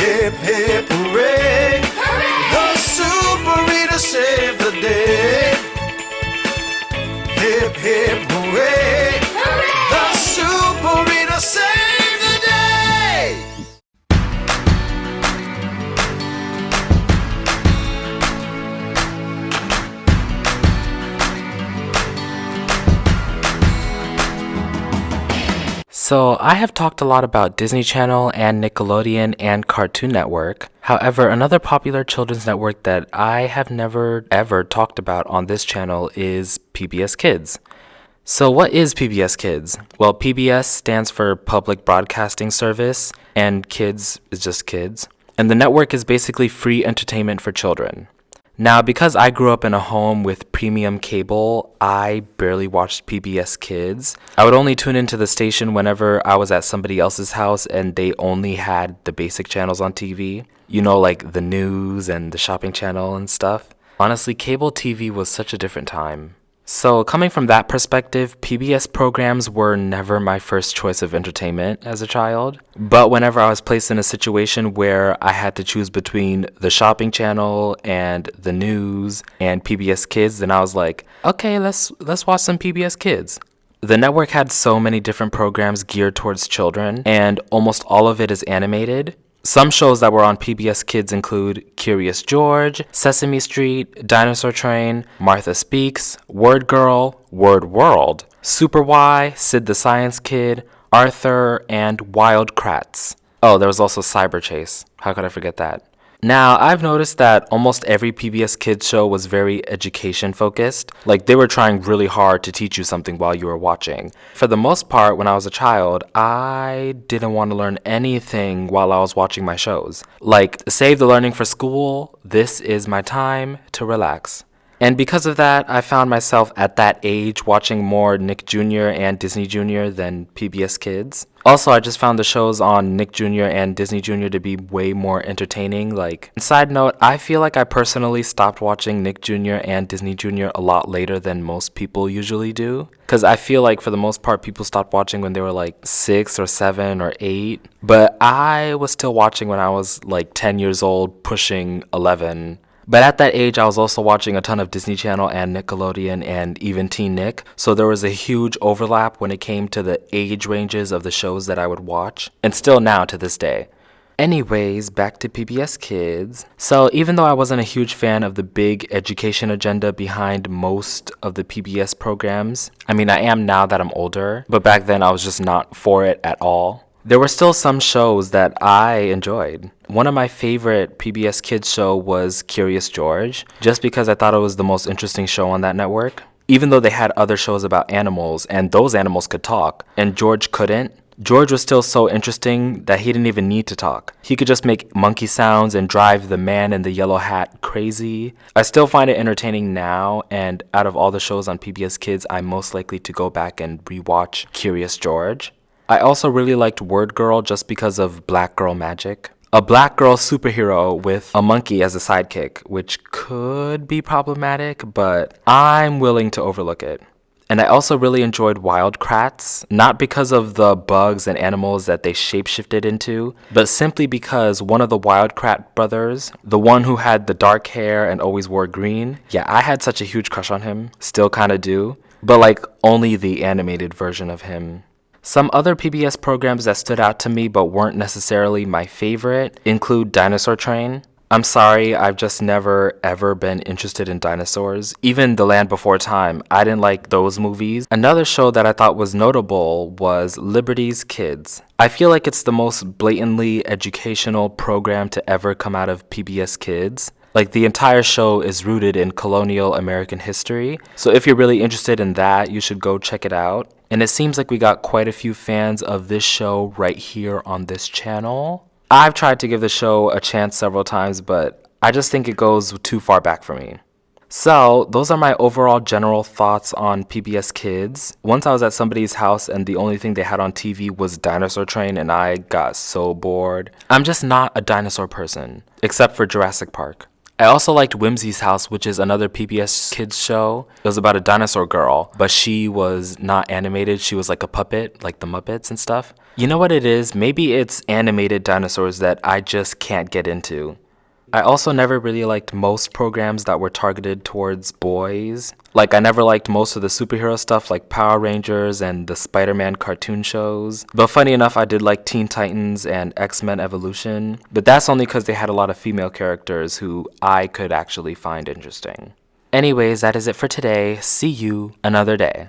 Hip, hip, hooray! Hooray! The Super Reader saved the day. Hip, hip, hooray! Hooray! The Super Reader saved the day! So, I have talked a lot about Disney Channel and Nickelodeon and Cartoon Network. However, another popular children's network that I have never ever talked about on this channel is PBS Kids. So, what is PBS Kids? Well, PBS stands for Public Broadcasting Service, and Kids is just kids. And the network is basically free entertainment for children. Now, because I grew up in a home with premium cable, I barely watched PBS Kids. I would only tune into the station whenever I was at somebody else's house and they only had the basic channels on TV. You know, like the news and the shopping channel and stuff. Honestly, cable TV was such a different time. So, coming from that perspective, PBS programs were never my first choice of entertainment as a child. But whenever I was placed in a situation where I had to choose between the shopping channel and the news and PBS Kids, then I was like, okay, let's watch some PBS Kids. The network had so many different programs geared towards children, and almost all of it is animated. Some shows that were on PBS Kids include Curious George, Sesame Street, Dinosaur Train, Martha Speaks, Word Girl, Word World, Super Y, Sid the Science Kid, Arthur, and Wild Kratts. Oh, there was also Cyber Chase. How could I forget that? Now, I've noticed that almost every PBS Kids show was very education focused. Like, they were trying really hard to teach you something while you were watching. For the most part, when I was a child, I didn't want to learn anything while I was watching my shows. Like, save the learning for school, this is my time to relax. And because of that, I found myself at that age watching more Nick Jr. and Disney Jr. than PBS Kids. Also, I just found the shows on Nick Jr. and Disney Jr. to be way more entertaining. Like, side note, I feel like I personally stopped watching Nick Jr. and Disney Jr. a lot later than most people usually do. Because I feel like for the most part, people stopped watching when they were like 6 or 7 or 8. But I was still watching when I was like 10 years old, pushing 11. But at that age, I was also watching a ton of Disney Channel and Nickelodeon and even Teen Nick, so there was a huge overlap when it came to the age ranges of the shows that I would watch, and still now to this day. Anyways, back to PBS Kids. So even though I wasn't a huge fan of the big education agenda behind most of the PBS programs, I mean, I am now that I'm older, but back then I was just not for it at all. There were still some shows that I enjoyed. One of my favorite PBS Kids show was Curious George, just because I thought it was the most interesting show on that network. Even though they had other shows about animals, and those animals could talk, and George couldn't, George was still so interesting that he didn't even need to talk. He could just make monkey sounds and drive the man in the yellow hat crazy. I still find it entertaining now, and out of all the shows on PBS Kids, I'm most likely to go back and rewatch Curious George. I also really liked Word Girl just because of Black Girl Magic. A black girl superhero with a monkey as a sidekick, which could be problematic, but I'm willing to overlook it. And I also really enjoyed Wild Kratts, not because of the bugs and animals that they shapeshifted into, but simply because one of the Wild Kratt brothers, the one who had the dark hair and always wore green, yeah, I had such a huge crush on him, still kinda do, but like only the animated version of him. Some other PBS programs that stood out to me but weren't necessarily my favorite include Dinosaur Train. I'm sorry, I've just never ever been interested in dinosaurs. Even The Land Before Time, I didn't like those movies. Another show that I thought was notable was Liberty's Kids. I feel like it's the most blatantly educational program to ever come out of PBS Kids. Like, the entire show is rooted in colonial American history. So if you're really interested in that, you should go check it out. And it seems like we got quite a few fans of this show right here on this channel. I've tried to give the show a chance several times, but I just think it goes too far back for me. So, those are my overall general thoughts on PBS Kids. Once I was at somebody's house and the only thing they had on TV was Dinosaur Train and I got so bored. I'm just not a dinosaur person, except for Jurassic Park. I also liked Whimsy's House, which is another PBS Kids show. It was about a dinosaur girl, but she was not animated. She was like a puppet, like the Muppets and stuff. You know what it is? Maybe it's animated dinosaurs that I just can't get into. I also never really liked most programs that were targeted towards boys. Like, I never liked most of the superhero stuff like Power Rangers and the Spider-Man cartoon shows. But funny enough, I did like Teen Titans and X-Men Evolution. But that's only because they had a lot of female characters who I could actually find interesting. Anyways, that is it for today. See you another day.